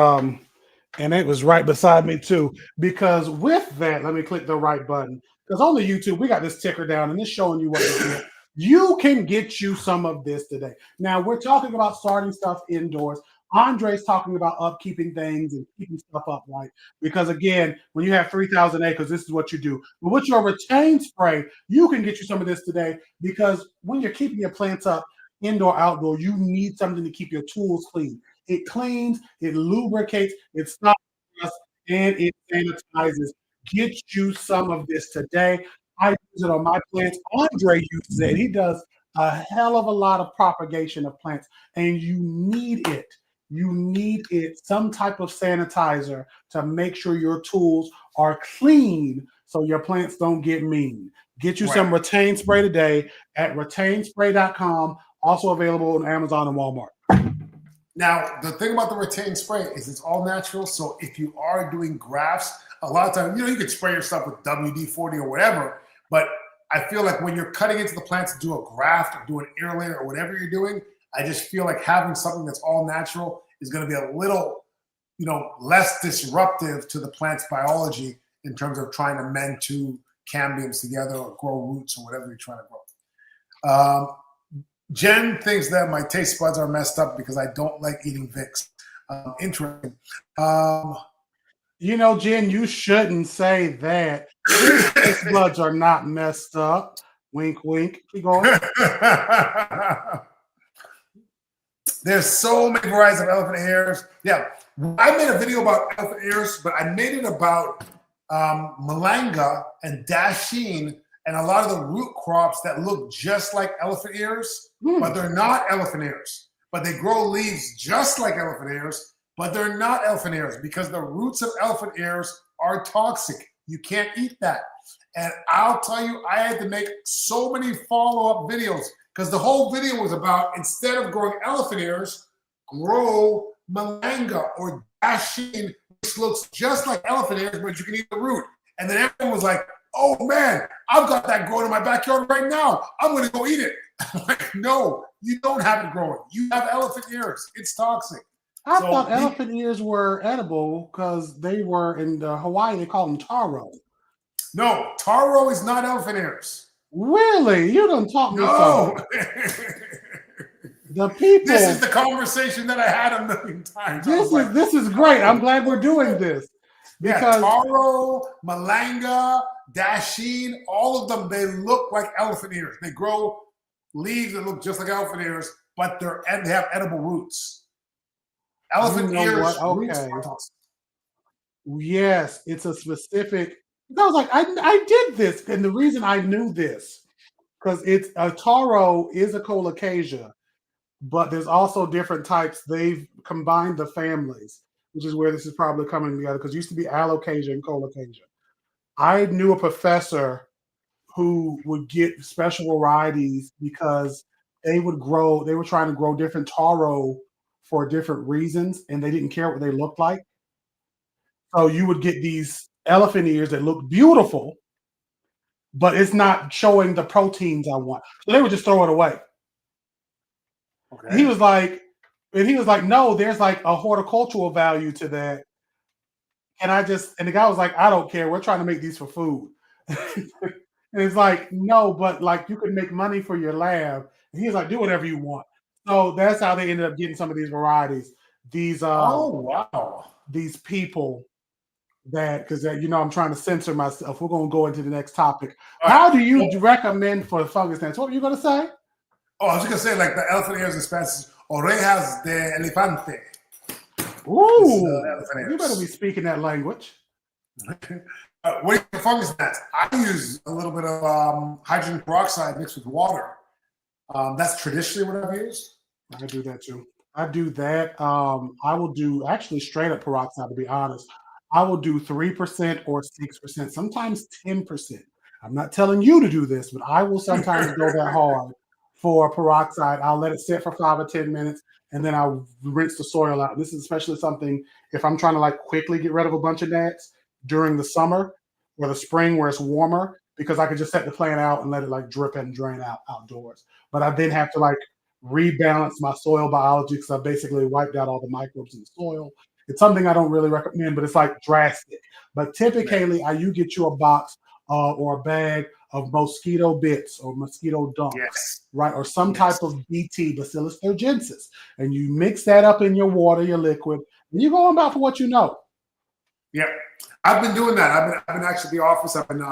and it was right beside me too. Because with that, let me click the right button. Because on the YouTube, we got this ticker down and it's showing you what to get. You can get you some of this today. Now we're talking about starting stuff indoors. Andre's talking about upkeeping things and keeping stuff up, right? Because again, when you have 3,000 acres, this is what you do. But with your retained spray, you can get you some of this today because when you're keeping your plants up, indoor, outdoor, you need something to keep your tools clean. It cleans, it lubricates, it stops rust, and it sanitizes. Get you some of this today. I use it on my plants. Andre uses it. He does a hell of a lot of propagation of plants, and you need it. You need it, some type of sanitizer to make sure your tools are clean so your plants don't get mean. Get you some Right. Retain Spray today at retainspray.com, also available on Amazon and Walmart. Now, the thing about the retained spray is it's all natural. So if you are doing grafts, a lot of times, you could spray your stuff with WD-40 or whatever. But I feel like when you're cutting into the plants to do a graft or do an air layer or whatever you're doing, I just feel like having something that's all natural is going to be a little, less disruptive to the plant's biology in terms of trying to mend two cambiums together or grow roots or whatever you're trying to grow. Jen thinks that my taste buds are messed up because I don't like eating Vicks. Interesting. Jen, you shouldn't say that. Your taste buds are not messed up. Wink, wink. Keep going. There's so many varieties of elephant ears. Yeah, I made a video about elephant ears, but I made it about malanga and dasheen and a lot of the root crops that look just like elephant ears, but they're not elephant ears. But they grow leaves just like elephant ears, but they're not elephant ears because the roots of elephant ears are toxic. You can't eat that. And I'll tell you, I had to make so many follow-up videos because the whole video was about, instead of growing elephant ears, grow malanga or dasheen, which looks just like elephant ears, but you can eat the root. And then everyone was like, oh man, I've got that growing in my backyard right now. I'm going to go eat it. I'm like, no, you don't have it growing. You have elephant ears. It's toxic. I thought elephant ears were edible because they were in Hawaii. They call them taro. No, taro is not elephant ears. Really? You don't talk me No. The people. This is the conversation that I had a million times. This is great. I'm glad we're doing this. Because taro, malanga, dasheen, all of them, they look like elephant ears. They grow leaves that look just like elephant ears, but they have edible roots. Elephant ears. Okay. Yes, it's a specific. I was like, I did this, and the reason I knew this because it's a taro is a colocasia, but there's also different types. They've combined the families, which is where this is probably coming together because it used to be alocasia and colocasia. I knew a professor who would get special varieties because they were trying to grow different taro for different reasons, and they didn't care what they looked like. So you would get these elephant ears that look beautiful, but it's not showing the proteins I want. So they would just throw it away. Okay. He was like, no, there's like a horticultural value to that. And the guy was like, I don't care. We're trying to make these for food. And it's like, no, but like you could make money for your lab. And he's like, do whatever you want. So that's how they ended up getting some of these varieties. These these people because I'm trying to censor myself. We're going to go into the next topic. How do you recommend for fungus gnats? What were you going to say? Oh, I was just going to say, like the elephant ears in Spanish, orejas de elefante. Ooh, you better be speaking that language. What are fungus gnats? I use a little bit of hydrogen peroxide mixed with water. That's traditionally what I've used. I do that too. I do that. I will do actually straight up peroxide, to be honest. I will do 3% or 6%, sometimes 10%. I'm not telling you to do this, but I will sometimes go that hard for peroxide. I'll let it sit for 5 or 10 minutes, and then I'll rinse the soil out. This is especially something if I'm trying to like quickly get rid of a bunch of gnats during the summer or the spring where it's warmer, because I could just set the plant out and let it like drip and drain out outdoors. But I then have to like rebalance my soil biology because I basically wiped out all the microbes in the soil. It's something I don't really recommend, but it's like drastic. But typically, you get you a box or a bag of mosquito bits or mosquito dunks, right? Or some type of BT, Bacillus thuringiensis. And you mix that up in your water, your liquid, and you go about for what you know. Yeah, I've been doing that. I've been actually at the office. I've been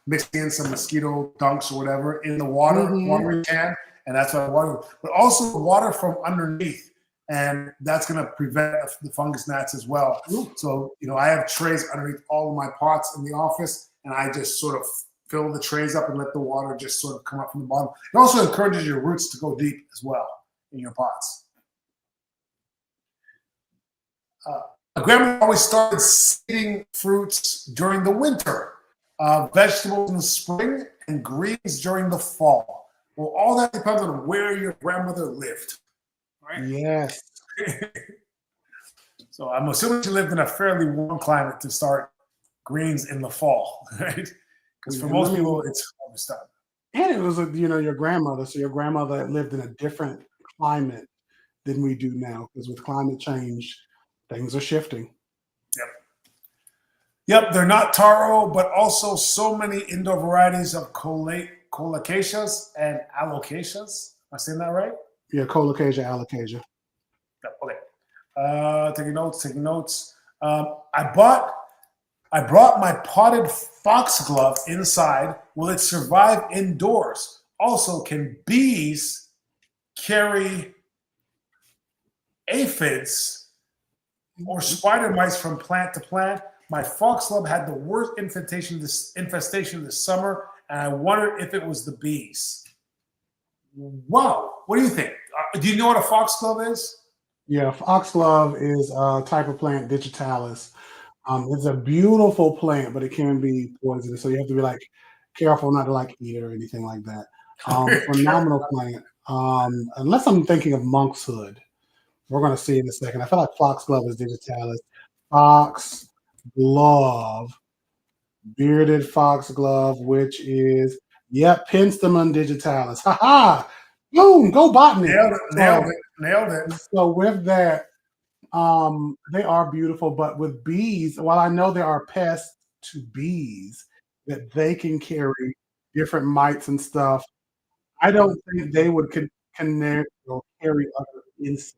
mixing in some mosquito dunks or whatever in the watering can, and that's what I water. But also water from underneath. And that's going to prevent the fungus gnats as well. Ooh. So, I have trays underneath all of my pots in the office, and I just sort of fill the trays up and let the water just sort of come up from the bottom. It also encourages your roots to go deep as well in your pots. My grandma always started seeding fruits during the winter, vegetables in the spring, and greens during the fall. Well, all that depends on where your grandmother lived, right? Yes. So I'm assuming she lived in a fairly warm climate to start greens in the fall, right? Because for most people, it's harvest time. And it was, your grandmother. So your grandmother lived in a different climate than we do now, because with climate change, things are shifting. Yep, they're not taro, but also so many indoor varieties of colocaceas and alocasias. Am I saying that right? Yeah, colocasia, alocasia. Yep, okay. Taking notes. I brought my potted foxglove inside. Will it survive indoors? Also, can bees carry aphids or spider mites from plant to plant? My foxglove had the worst infestation this summer, and I wondered if it was the bees. Wow, what do you think? Do you know what a foxglove is? Yeah, foxglove is a type of plant, digitalis. It's a beautiful plant, but it can be poisonous. So you have to be careful not to eat it or anything like that. Phenomenal plant. Unless I'm thinking of monkshood. We're going to see in a second. I feel like foxglove is digitalis. Foxglove, bearded foxglove, which is, Penstemon digitalis. Ha ha! Boom! Go botany. Nailed it. So with that, they are beautiful, but with bees, while I know there are pests to bees that they can carry different mites and stuff, I don't think they would connect or carry other insects.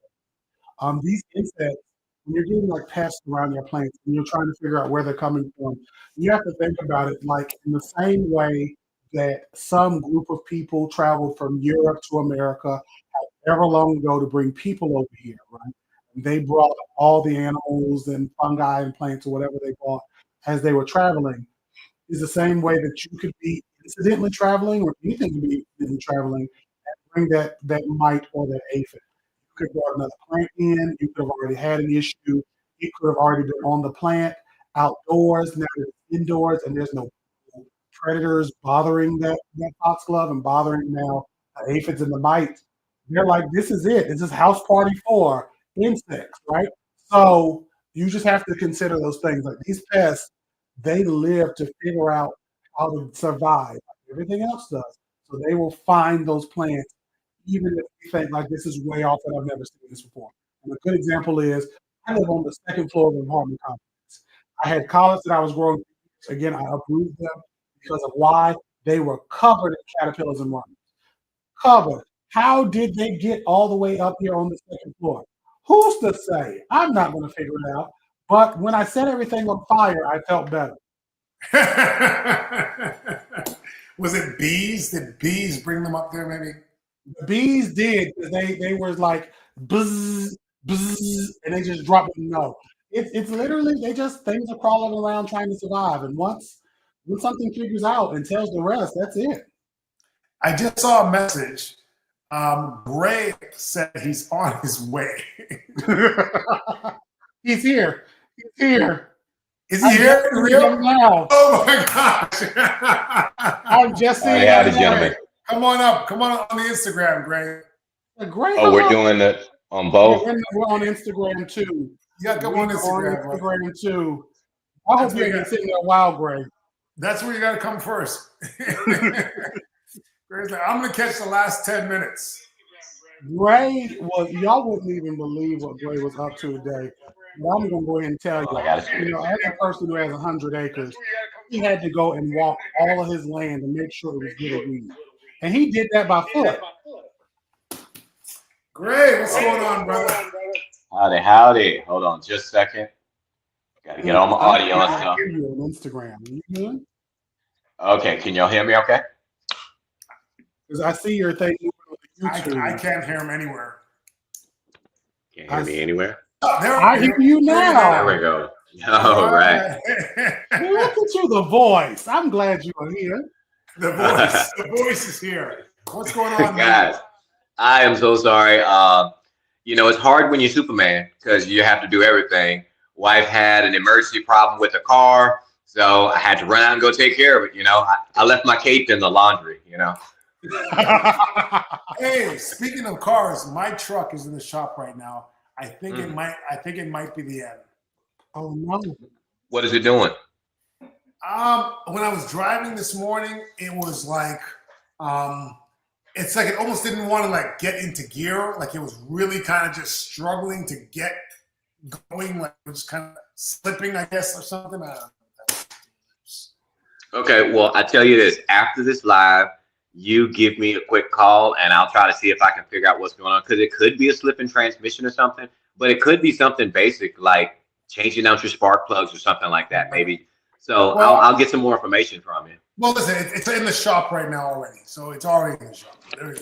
These insects, when you're getting pests around your plants and you're trying to figure out where they're coming from, you have to think about it in the same way that some group of people traveled from Europe to America ever long ago to bring people over here, right? And they brought all the animals and fungi and plants or whatever they brought as they were traveling. Is the same way that you could be incidentally traveling, or anything could be incidentally traveling, and bring that mite or that aphid. You could have brought another plant in. You could have already had an issue. It could have already been on the plant outdoors. Now it's indoors, and there's no predators bothering that foxglove and bothering now the aphids and the mites. They're like, this is it. This is house party for insects, right? So you just have to consider those things. Like these pests, they live to figure out how to survive, like everything else does. So they will find those plants, even if you think this is way off and I've never seen this before. And a good example is I live on the second floor of an apartment complex. I had collards that I was growing. Again, I uprooted them because of why they were covered in caterpillars and worms. Covered. How did they get all the way up here on the second floor? Who's to say? I'm not going to figure it out. But when I set everything on fire, I felt better. Was it bees? Did bees bring them up there maybe? The bees did, because they were like buzz, buzz, and they just dropped them. No. It's literally things are crawling around trying to survive. And once something figures out and tells the rest, that's it. I just saw a message. Gray said he's on his way. He's here. He's here. Is he here? Real? Now. Oh my gosh. I'm just seeing. Howdy, gentlemen. Come on up. Come on the Instagram, Gray. Gray, oh, we're doing it on both? We're on Instagram too. Yeah, come on Instagram too. I hope you've been sitting there a while, Gray. That's where you got to come first. Gray's like, I'm going to catch the last 10 minutes. Gray y'all wouldn't even believe what Gray was up to today. But I'm going to go ahead and tell you, as a person who has 100 acres, he had to go and walk all of his land to make sure it was good at weed. And he did that by foot. Gray, what's going on, brother? Howdy. Hold on just a second. Got to get all my audio and stuff. I hear you on Instagram. Are you good? Okay, can y'all hear me okay? Because I see your thing on YouTube. I can't hear him anywhere. Can't hear me anywhere? I hear you now. There we go. All right. Look at you, the voice. I'm glad you are here. The voice is here. What's going on, man? Guys, I am so sorry. It's hard when you're Superman because you have to do everything. Wife had an emergency problem with a car, so I had to run out and go take care of it. I left my cape in the laundry. Hey, speaking of cars, my truck is in the shop right now. I think it might be the end. Oh no. What is it doing? When I was driving this morning, it was like it's like it almost didn't want to like get into gear. Like it was really kind of just struggling to get going, like it was kind of slipping, I guess, or something. I don't know. Okay, well, I tell you this, after this live, you give me a quick call and I'll try to see if I can figure out what's going on, because it could be a slip in transmission or something, but it could be something basic like changing out your spark plugs or something like that, maybe. So Well, I'll get some more information from you. Well, listen, it's in the shop right now already, so it's already in the shop.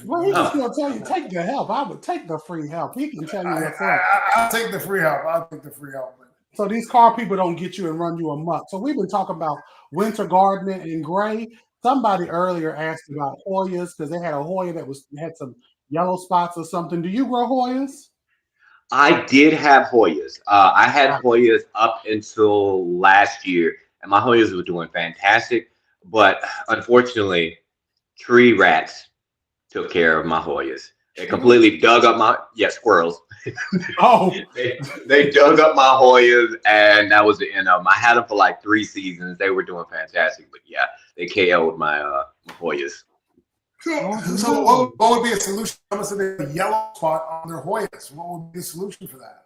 Well, he's just gonna tell you, take the help. I would take the free help. He can tell you what's up. I'll take the free help. I'll take the free help. So these car people don't get you and run you amok. So we've been talking about winter gardening in gray. Somebody earlier asked about Hoyas because they had a Hoya that had some yellow spots or something. Do you grow Hoyas? I did have Hoyas. I had Hoyas up until last year, and my Hoyas were doing fantastic. But unfortunately, tree rats took care of my Hoyas. They completely dug up squirrels. Oh, they dug up my Hoyas, and that was the end of them. I had them for like 3 seasons. They were doing fantastic, but yeah, they KO'd my Hoyas. So what would be a solution? Someone said they have a yellow spot on their Hoyas. What would be a solution for that?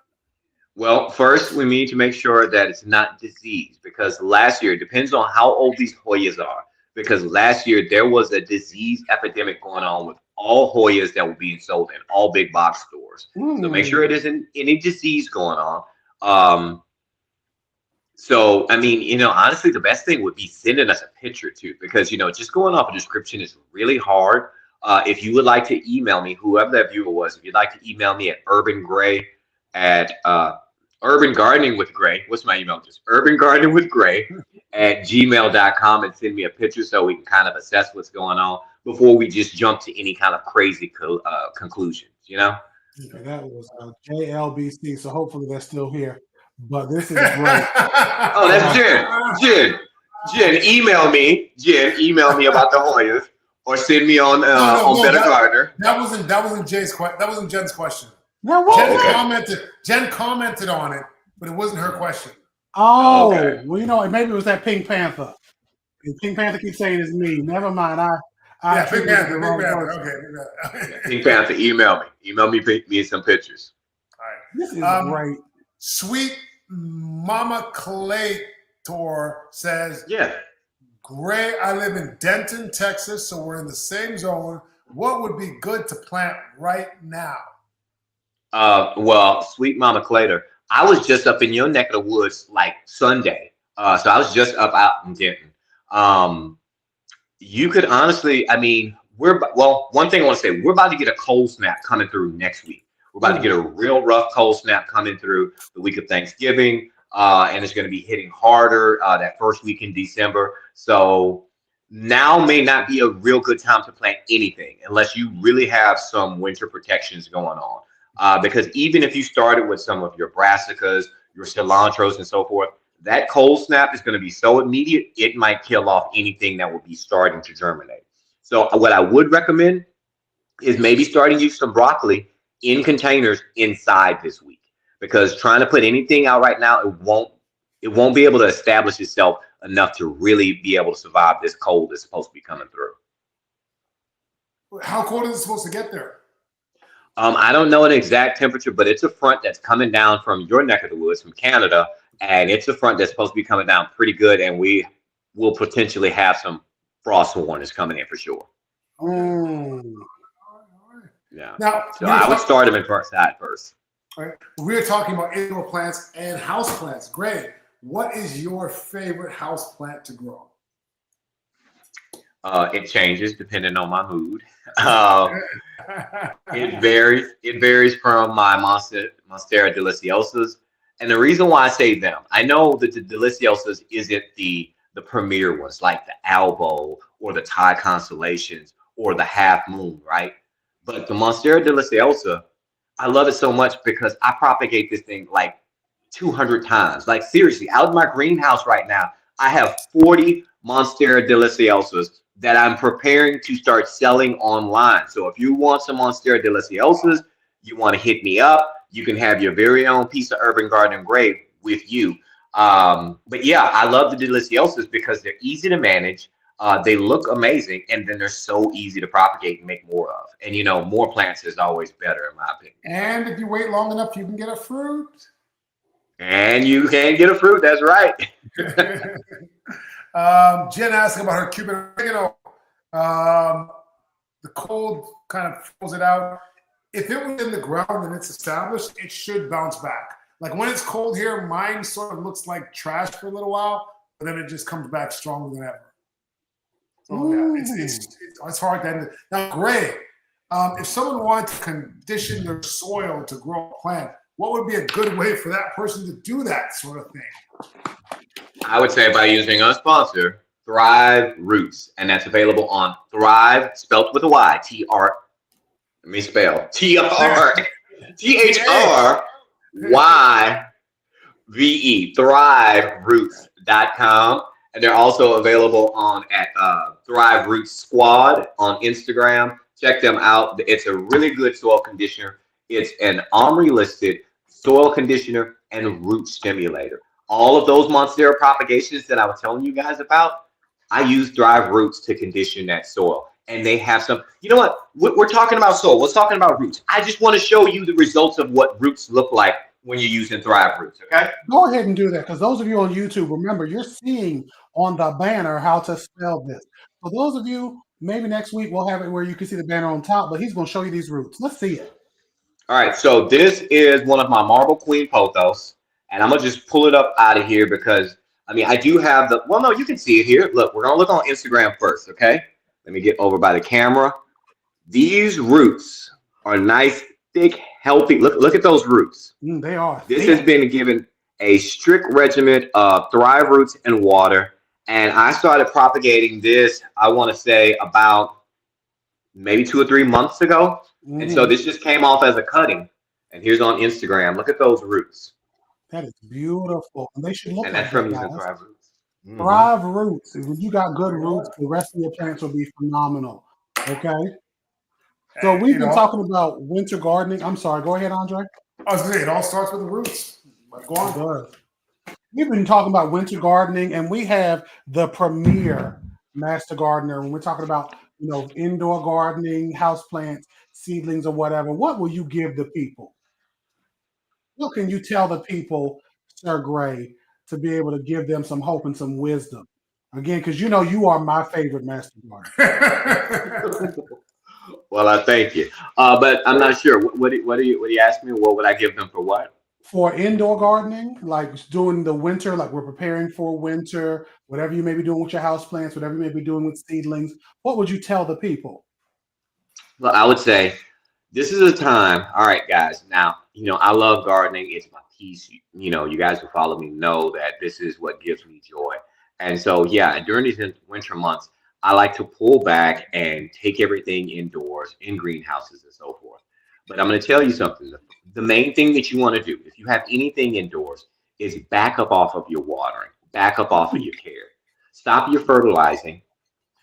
Well, first we need to make sure that it's not disease, because last year, it depends on how old these Hoyas are, because last year there was a disease epidemic going on with all Hoyas that were being sold in all big box stores. So make sure it isn't any disease going on. So, I mean, honestly, the best thing would be sending us a picture too, because, just going off a description is really hard. If you would like to email me, whoever that viewer was, if you'd like to email me at urbangray at Urban Gardening with Gray. What's my email address? Urban Gardening with Gray at gmail.com, and send me a picture so we can kind of assess what's going on before we just jump to any kind of crazy conclusions, Yeah, that was JLBC, so hopefully they're still here. But this is great. Oh, that's Jen. Jen, email me. About the Hoyas, or send me on Better Gardener. That wasn't Jay's question. That wasn't Jen's question. No, Jen commented on it, but it wasn't her question. Oh, okay. Well, maybe it was that Pink Panther. And Pink Panther keeps saying it's me. Never mind. Pink Panther. Okay. Pink Panther, email me some pictures. All right. This is great. Sweet Mama Claytor says, Yeah. Gray, I live in Denton, Texas, so we're in the same zone. What would be good to plant right now? Well, Sweet Mama Clater, I was just up in your neck of the woods like Sunday. So I was just up out in Denton. You could honestly, I mean, one thing I want to say, we're about to get a cold snap coming through next week. We're about to get a real rough cold snap coming through the week of Thanksgiving. And it's going to be hitting harder that first week in December. So now may not be a real good time to plant anything unless you really have some winter protections going on. Because even if you started with some of your brassicas, your cilantros and so forth, that cold snap is going to be so immediate, it might kill off anything that will be starting to germinate. So what I would recommend is maybe starting to use some broccoli in containers inside this week, because trying to put anything out right now, it won't be able to establish itself enough to really be able to survive this cold that's supposed to be coming through. How cold is it supposed to get there? I don't know an exact temperature, but it's a front that's coming down from your neck of the woods, from Canada, and it's a front that's supposed to be coming down pretty good, and we will potentially have some frost warnings coming in for sure. Yeah. Now, so I would start them inside first. All right. We're talking about indoor plants and house plants. Greg, what is your favorite house plant to grow? It changes depending on my mood. It varies. It varies from my Monstera deliciosas. And the reason why I say them, I know that the deliciosas isn't the the premier ones like the elbow or the Thai constellations or the half moon, right? But the Monstera deliciosa, I love it so much because I propagate this thing like 200 times. Like seriously, out in my greenhouse right now, I have 40 Monstera deliciosas that I'm preparing to start selling online. So if you want some Monstera deliciosas, you want to hit me up, you can have your very own piece of urban garden engraved with you. But yeah, I love the deliciosas because they're easy to manage. They look amazing, and then they're so easy to propagate and make more of. And you know, more plants is always better, in my opinion. And if you wait long enough, you can get a fruit. And you can get a fruit. That's right. Jen asked about her Cuban oregano. The cold kind of pulls it out. If it was in the ground and it's established, it should bounce back. Like when it's cold here, mine sort of looks like trash for a little while, but then it just comes back stronger than ever. So yeah, it's hard to end it. Now, Gray, if someone wanted to condition their soil to grow a plant, what would be a good way for that person to do that sort of thing? I would say by using a sponsor, Thrive Roots, and that's available on Thrive, spelled with a Y, T-R. Let me spell THRYVE, thriveroots.com. And they're also available at Thrive Roots Squad on Instagram. Check them out. It's a really good soil conditioner. It's an OMRI listed soil conditioner and root stimulator. All of those Monstera propagations that I was telling you guys about, I use Thrive Roots to condition that soil. And they have some, you know what? We're talking about soil. We're talking about roots. I just want to show you the results of what roots look like when you're using Thrive Roots, okay? Go ahead and do that, because those of you on YouTube, remember, you're seeing on the banner how to spell this. For those of you, maybe next week we'll have it where you can see the banner on top, but he's going to show you these roots. Let's see it. All right, so this is one of my Marble Queen pothos, and I'm going to just pull it up out of here because, I mean, I do have the, well, no, you can see it here. Look, we're going to look on Instagram first, okay? Let me get over by the camera. These roots are nice, thick, healthy. Look at those roots. They are. This has been given a strict regimen of Thrive Roots and water. And I started propagating this, I want to say about maybe 2 or 3 months ago. And so this just came off as a cutting. And here's on Instagram. Look at those roots. That is beautiful. And they should look and like that's from that, using guys. Thrive Roots. Thrive Roots. When you got good roots, the rest of your plants will be phenomenal. Okay? So we've been talking about winter gardening. I'm sorry. Go ahead, Andre. I was going to say, it all starts with the roots. Go on. We've been talking about winter gardening, and we have the premier master gardener. When we're talking about, you know, indoor gardening, house plants, seedlings, or whatever, what will you give the people? What can you tell the people, Sir Gray, to be able to give them some hope and some wisdom? Again, because you know you are my favorite master gardener. Well, I thank you. But I'm not sure. What do you ask me? What would I give them for what? For indoor gardening, like during the winter, like we're preparing for winter, whatever you may be doing with your house plants, whatever you may be doing with seedlings, what would you tell the people? Well, I would say this is a time. All right, guys. Now, you know, I love gardening. It's my piece. You know, you guys who follow me know that this is what gives me joy. And so, yeah, during these winter months, I like to pull back and take everything indoors in greenhouses and so forth. But I'm going to tell you something. The main thing that you want to do, if you have anything indoors, is back up off of your watering, back up off of your care. Stop your fertilizing.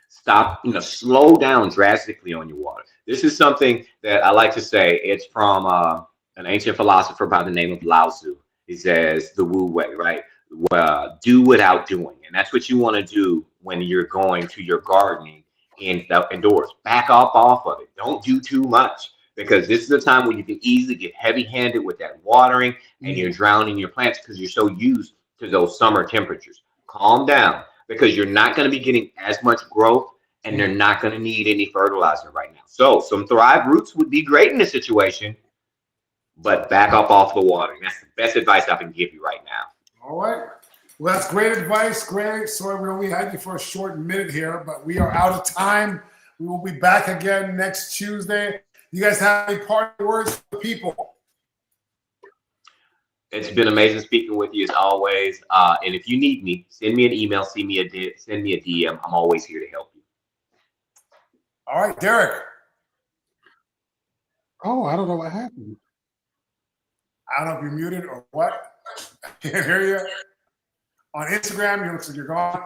Stop, you know, slow down drastically on your water. This is something that I like to say. It's from an ancient philosopher by the name of Lao Tzu. He says the Wu way, right? Do without doing. And that's what you want to do when you're going to your gardening indoors. Back up off of it. Don't do too much, because this is a time when you can easily get heavy-handed with that watering and you're drowning your plants because you're so used to those summer temperatures. Calm down, because you're not going to be getting as much growth and they're not going to need any fertilizer right now. So some Thrive Roots would be great in this situation, but back up off the watering. That's the best advice I can give you right now. All right. Well, that's great advice, Greg. Sorry we only had you for a short minute here, but we are out of time. We will be back again next Tuesday. You guys have any parting words for people? It's been amazing speaking with you as always. And if you need me, send me an email, send me a DM. I'm always here to help you. All right, Derek. Oh, I don't know what happened. I don't know if you're muted or what. I can't hear you. On Instagram, you looks like you're gone.